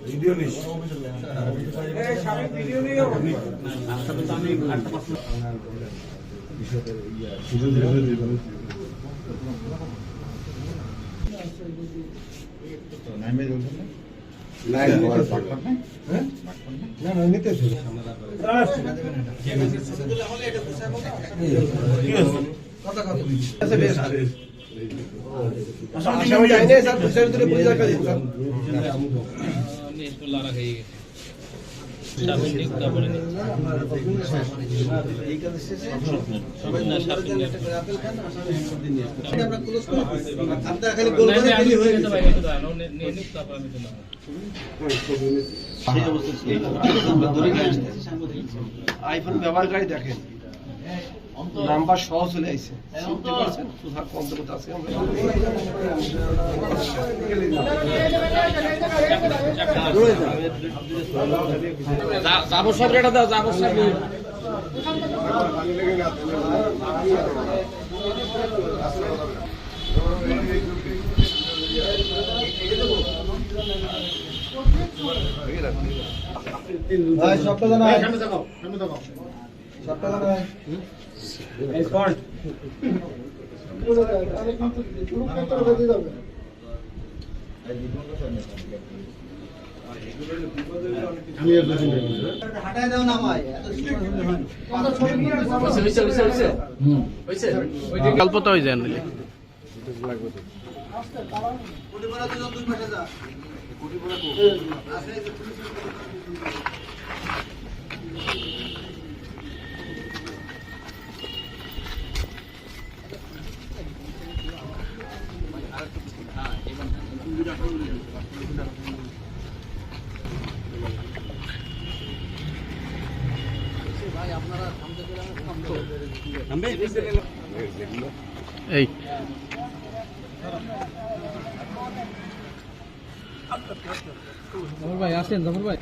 Video নিস video নিও iPhone ব্যবহারকারী দেখেন নাম্বার সহ চলে আসছে যাবো সব রেটা দাও যাবো সব সবটা জানা সবটা জানা গল্প তো হয়ে যায় এই ভাই আসেন জাফর ভাই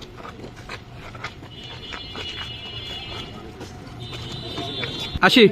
আসি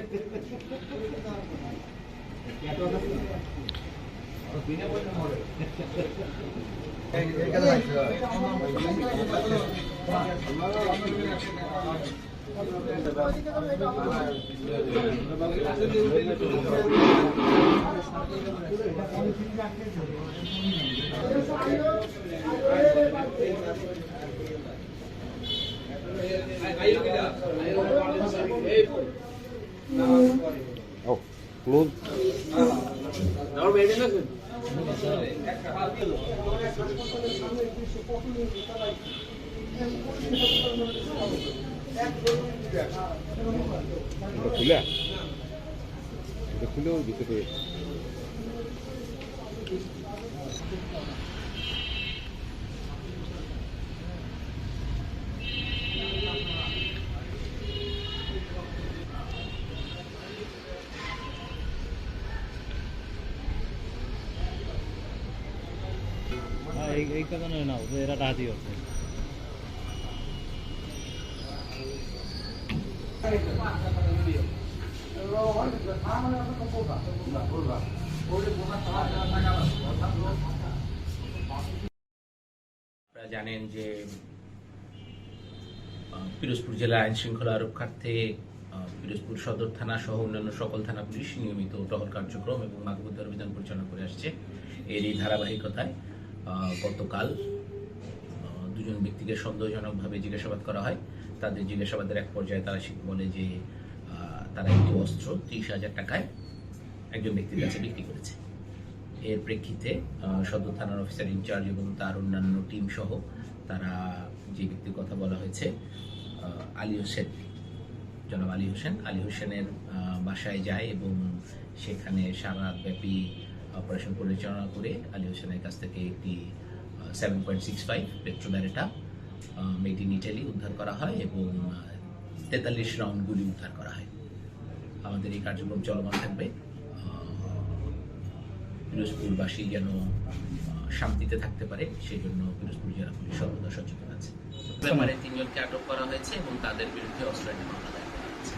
Oh, close. খুলে ওর ভিতরে এই কারণে নাও যে এরা ডাহাতি হচ্ছে আপনারা জানেন যে পিরোজপুর জেলা আইন শৃঙ্খলা রক্ষার্থে পিরোজপুর সদর থানা সহ অন্যান্য সকল থানা পুলিশ নিয়মিত টহল কার্যক্রম এবং মাদকদ্রব্য অভিযান পরিচালনা করে আসছে। এরই ধারাবাহিকতায় গতকাল দুজন ব্যক্তিকে সন্দেহজনকভাবে জিজ্ঞাসাবাদ করা হয়। তাদের জিজ্ঞাসাবাদের এক পর্যায়ে তারা বলে যে তারা একটি অস্ত্র 30,000 টাকায় একজন ব্যক্তির কাছে বিক্রি করেছে। এর প্রেক্ষিতে সদর থানার অফিসার ইনচার্জ এবং তার অন্যান্য টিম সহ তারা যে ব্যক্তির কথা বলা হয়েছে আলী হোসেন, জনাব আলী হোসেনের বাসায় যায় এবং সেখানে সারা রাতব্যাপী অপারেশন পরিচালনা করে আলী হোসেনের কাছ থেকে একটি 7.65 পেট্রো ব্যারেটা মেড ইন ইটালি উদ্ধার করা হয় এবং 43 রাউন্ড গুলি উদ্ধার করা হয়। আমাদের এই কার্যক্রম চলমান থাকবে। পিরোজপুরবাসী যেন শান্তিতে থাকতে পারে সেই জন্য পিরোজপুর জেলা পুলিশ সর্বদা সচেতন আছে। ব্যাপারে 3 জনকে আটক করা হয়েছে এবং তাদের বিরুদ্ধে অস্ত্র আইনে মামলা দায়ের করা হয়েছে।